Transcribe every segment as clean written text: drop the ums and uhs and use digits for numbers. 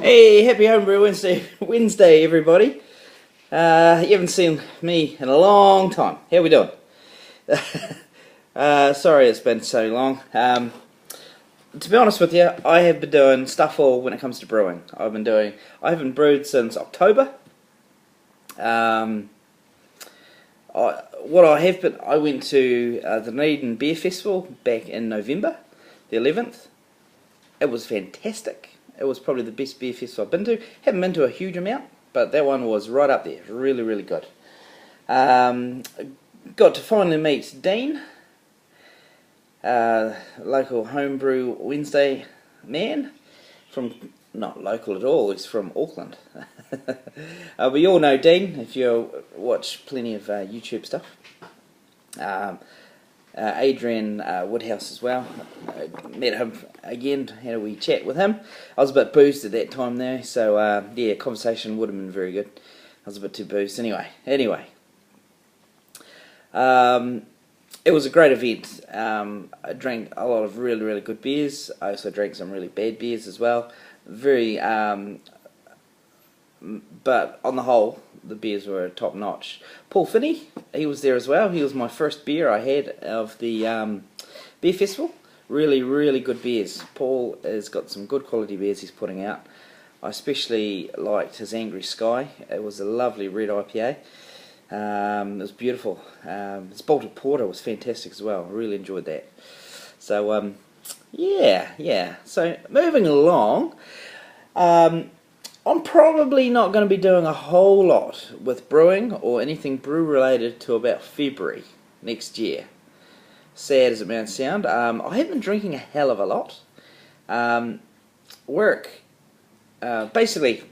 Hey, happy Homebrew Wednesday, everybody. You haven't seen me in a long time. How we doing? Sorry it's been so long. To be honest with you, I have been doing stuff all when it comes to brewing. I haven't brewed since October. I went to the Dunedin Beer Festival back in November, the 11th. It was fantastic. It was probably the best beer festival I've been to. Haven't been to a huge amount, but that one was right up there. Really, really good. Got to finally meet Dean, local Homebrew Wednesday man. Not local at all, he's from Auckland. We all know Dean if you watch plenty of YouTube stuff. Adrian Woodhouse as well. Met him again, had a wee chat with him. I was a bit boozed at that time there, so yeah, conversation would have been very good. I was a bit too boozed anyway. It was a great event. I drank a lot of really, really good beers. I also drank some really bad beers as well. But on the whole, the beers were top notch. Paul Finney, he was there as well. He was my first beer I had of the beer festival. Really, really good beers. Paul has got some good quality beers he's putting out. I especially liked his Angry Sky. It was a lovely red IPA. It was beautiful. His Bolted Porter was fantastic as well. I really enjoyed that. So, yeah. So, moving along. I'm probably not going to be doing a whole lot with brewing or anything brew related to about February next year. Sad as it may sound. I have been drinking a hell of a lot. Basically,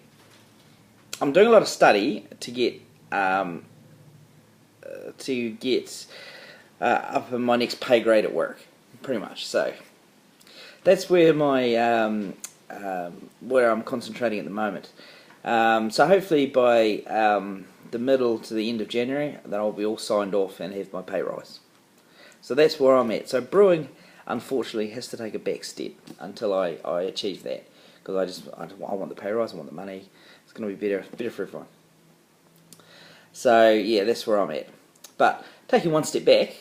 I'm doing a lot of study to get up in my next pay grade at work, pretty much. So that's where where I'm concentrating at the moment. So hopefully by the middle to the end of January, then I'll be all signed off and have my pay rise. So that's where I'm at. So brewing, unfortunately, has to take a back step until I achieve that, because I want the pay rise, I want the money. It's going to be better for everyone. So yeah, that's where I'm at. But taking one step back,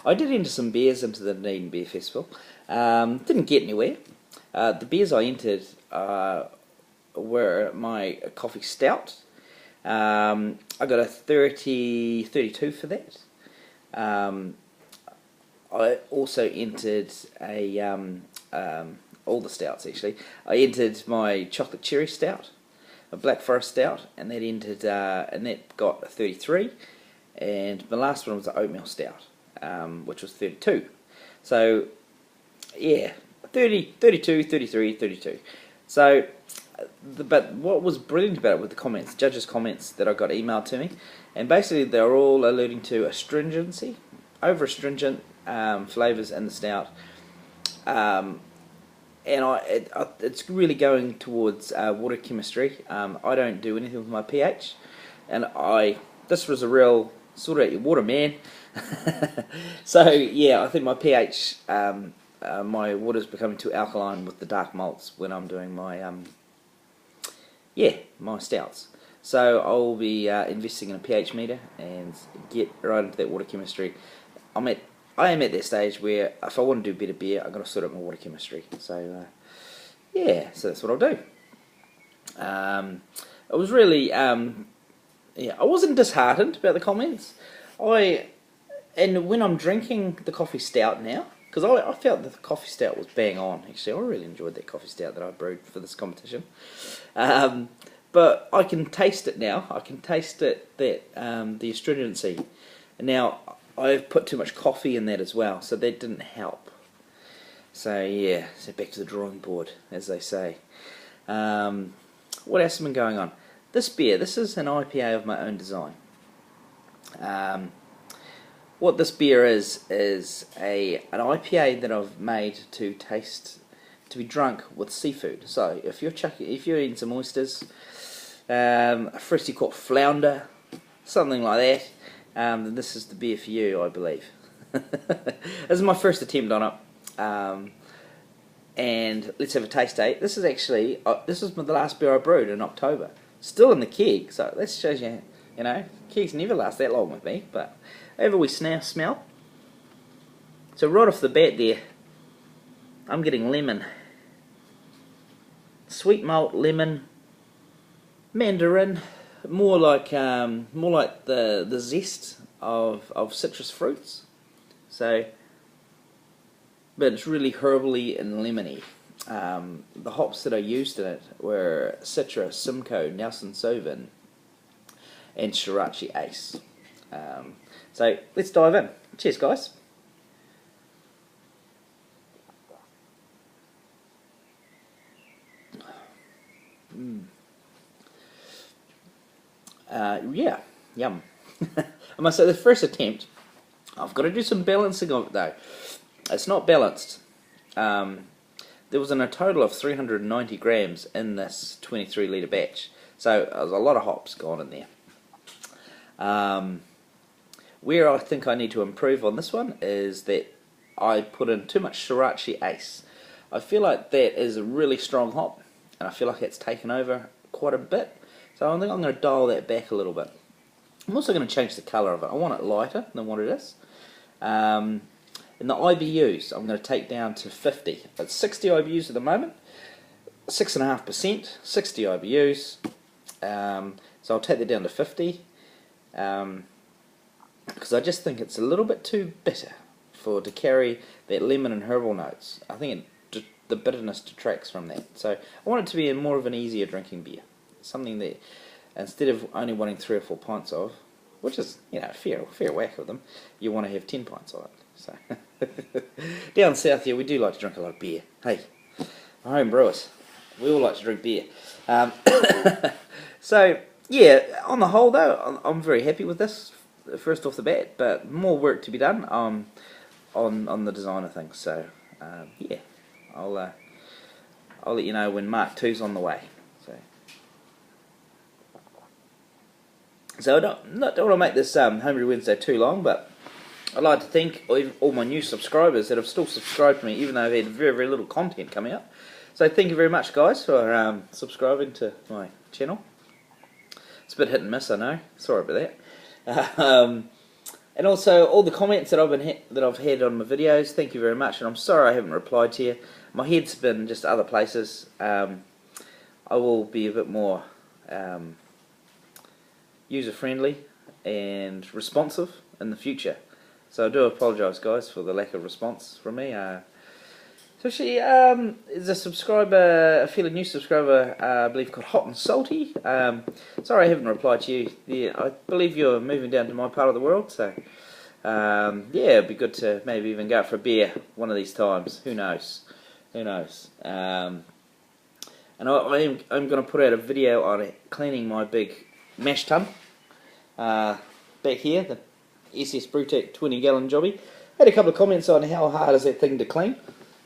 I did enter some beers into the Dunedin Beer Festival. Didn't get anywhere. The beers I entered were my coffee stout. I got a 32 for that. I also entered all the stouts actually. I entered my chocolate cherry stout, a black forest stout, and that got a 33. And my last one was an oatmeal stout, which was 32. So yeah. 30, 32, 33, 32. So, but what was brilliant about it with the comments, judges' comments that I got emailed to me, and basically they were all alluding to astringency, over astringent flavours in the stout, and it's really going towards water chemistry. I don't do anything with my pH, and this was a real sort of water man. So yeah, I think my pH. My water's becoming too alkaline with the dark malts when I'm doing my my stouts. So I'll be investing in a pH meter and get right into that water chemistry. I am at that stage where if I want to do better beer, I've got to sort out my water chemistry. So so that's what I'll do. I was really I wasn't disheartened about the comments. And when I'm drinking the coffee stout now, because I felt that the coffee stout was bang on, actually. I really enjoyed that coffee stout that I brewed for this competition. But I can taste it now. I can taste it, the astringency. And now, I've put too much coffee in that as well, so that didn't help. So yeah, so back to the drawing board, as they say. What else has been going on? This beer, this is an IPA of my own design. What this beer is an IPA that I've made to be drunk with seafood. So if you're eating some oysters, a freshly caught flounder, something like that, then this is the beer for you, I believe. This is my first attempt on it. and let's have a taste date. This is actually this is the last beer I brewed in October. Still in the keg, so that shows you, you know, kegs never last that long with me. But have a wee smell. So right off the bat there, I'm getting lemon, sweet malt, lemon, mandarin, more like the zest of citrus fruits. So, but it's really herbally and lemony. The hops that I used in it were Citra, Simcoe, Nelson Sauvin, and Shirachi Ace. So let's dive in. Cheers, guys. Yeah, yum. I must say, the first attempt, I've got to do some balancing of it though. It's not balanced. There was a total of 390 grams in this 23 litre batch, so there's a lot of hops gone in there. Where I think I need to improve on this one is that I put in too much Shirachi Ace. I feel like that is a really strong hop, and I feel like it's taken over quite a bit. So I think I'm going to dial that back a little bit. I'm also going to change the colour of it. I want it lighter than what it is. And the IBUs I'm going to take down to 50. It's 60 IBUs at the moment, 6.5%, 60 IBUs. So I'll take that down to 50. Because I just think it's a little bit too bitter to carry that lemon and herbal notes. I think the bitterness detracts from that. So I want it to be more of an easier drinking beer. Something that, instead of only wanting 3 or 4 pints of, which is, you know, fair whack of them, you want to have 10 pints of it. So down south here, we do like to drink a lot of beer. Hey, home brewers, we all like to drink beer. So yeah, on the whole though, I'm very happy with this first off the bat, but more work to be done on the design of things. So yeah, I'll let you know when Mark 2's on the way. So I don't want to make this Homebrew Wednesday too long, but I'd like to thank all my new subscribers that have still subscribed to me, even though I've had very, very little content coming up. So thank you very much, guys, for subscribing to my channel. It's a bit hit and miss, I know. Sorry about that. And also all the comments that I've had on my videos. Thank you very much, and I'm sorry I haven't replied to you. My head's been just other places. I will be a bit more user-friendly and responsive in the future. So I do apologise, guys, for the lack of response from me. So she is a subscriber, a fairly new subscriber, I believe, called Hot and Salty. Sorry I haven't replied to you. Yeah, I believe you're moving down to my part of the world, so yeah, it'd be good to maybe even go out for a beer one of these times. Who knows? Who knows? And I'm going to put out a video on cleaning my big mash tun back here, the SS Brewtech 20-gallon jobby. Had a couple of comments on how hard is that thing to clean.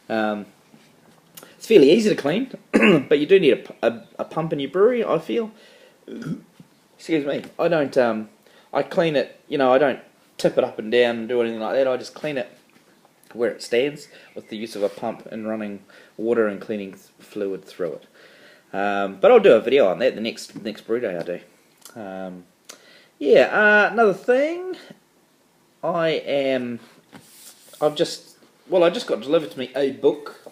It's fairly easy to clean, but you do need a pump in your brewery, I feel. Excuse me. I don't. I clean it. You know, I don't tip it up and down and do anything like that. I just clean it where it stands with the use of a pump and running water and cleaning fluid through it. But I'll do a video on that the next brew day I do. Yeah. Another thing. I just got delivered to me a book.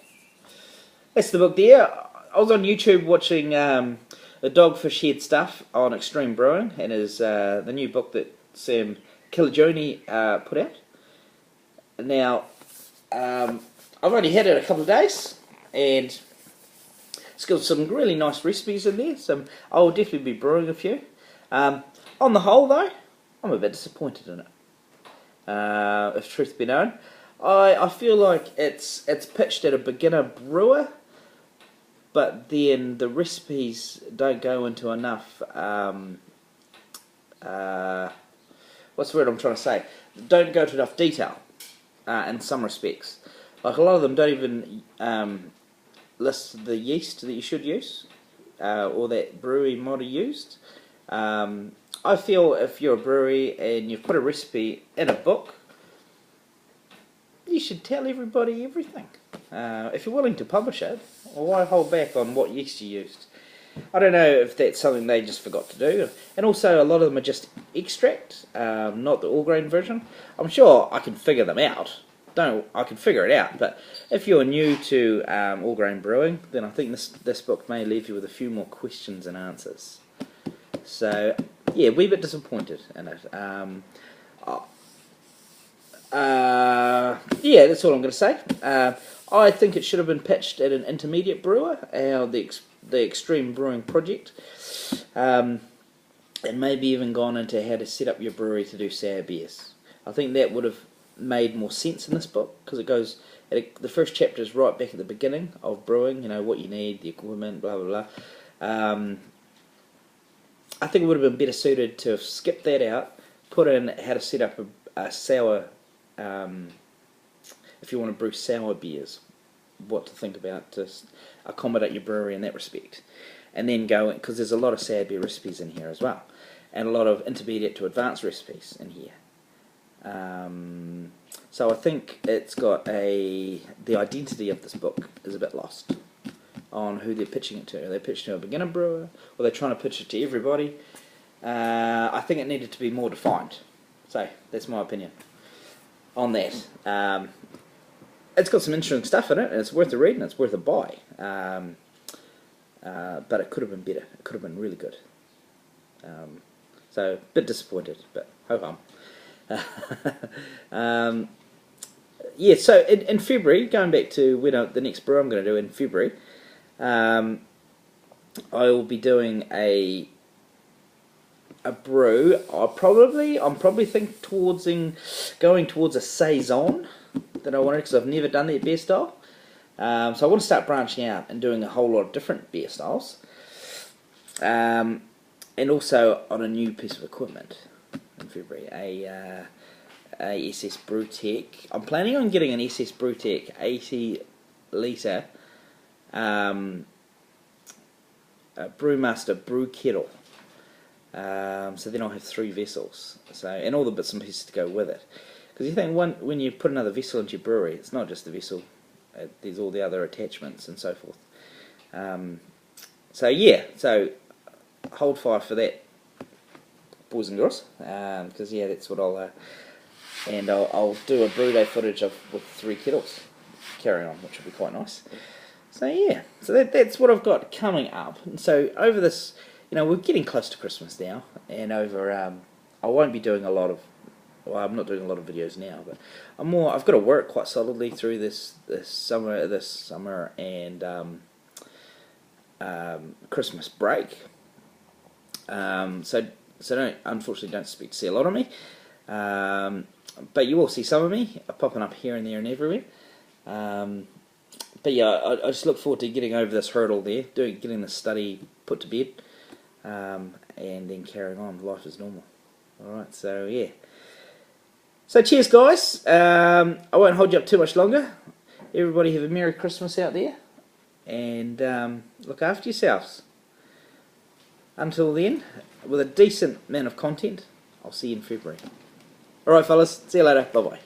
That's the book there. I was on YouTube watching the Dogfish Head stuff on Extreme Brewing, and is the new book that Sam Kilajoni put out. Now, I've only had it a couple of days, and it's got some really nice recipes in there. So I will definitely be brewing a few. On the whole, though, I'm a bit disappointed in it. If truth be known, I feel like it's pitched at a beginner brewer, but then the recipes don't go into enough. What's the word I'm trying to say? Don't go to enough detail in some respects. Like a lot of them don't even list the yeast that you should use or that brewery might have used. I feel if you're a brewery and you've put a recipe in a book, you should tell everybody everything. if you're willing to publish it, well, why hold back on what yeast you used? I don't know if that's something they just forgot to do. And also, a lot of them are just extract, not the all-grain version. I'm sure I can figure them out. I can figure it out. But if you're new to all-grain brewing, then I think this book may leave you with a few more questions and answers. So, yeah, wee bit disappointed in it. Yeah, that's all I'm going to say. I think it should have been pitched at an intermediate brewer, the Extreme Brewing Project, and maybe even gone into how to set up your brewery to do sour beers. I think that would have made more sense in this book, because it goes, the first chapter is right back at the beginning of brewing, you know, what you need, the equipment, blah blah blah. I think it would have been better suited to have skipped that out, put in how to set up a sour, if you want to brew sour beers, what to think about to accommodate your brewery in that respect, and then go, because there's a lot of sour beer recipes in here as well, and a lot of intermediate to advanced recipes in here. So I think it's got the identity of this book is a bit lost on who they're pitching it to. Are they pitching to a beginner brewer, or they're trying to pitch it to everybody? I think it needed to be more defined. So that's my opinion on that. It's got some interesting stuff in it, and it's worth a read and it's worth a buy. But it could have been better. It could have been really good. So a bit disappointed, but ho hum. Yeah. So in February, going back to the next brew I'm going to do in February, I will be doing a brew. I'm probably thinking going towards a saison that I wanted, because I've never done that beer style. So I want to start branching out and doing a whole lot of different beer styles, and also on a new piece of equipment in February, a SS Brewtech. I'm planning on getting an SS Brewtech 80 litre Brewmaster brew kettle. So then I'll have 3 vessels. So, and all the bits and pieces to go with it. Because you think when you put another vessel into your brewery, it's not just the vessel. There's all the other attachments and so forth. So yeah, so hold fire for that, boys and girls. Because yeah, that's what I'll do a brew day footage with 3 kettles carrying on, which will be quite nice. So yeah, so that's what I've got coming up. And so over this, we're getting close to Christmas now, and over I won't be doing a lot of. Well, I'm not doing a lot of videos now, but I've got to work quite solidly through this summer and Christmas break. So unfortunately don't expect to see a lot of me. But you will see some of me popping up here and there and everywhere. But yeah, I just look forward to getting over this hurdle there, getting the study put to bed, and then carrying on. Life is normal. Alright, so yeah. So cheers, guys. I won't hold you up too much longer. Everybody have a Merry Christmas out there, and look after yourselves. Until then, with a decent amount of content, I'll see you in February. Alright fellas, see you later, bye bye.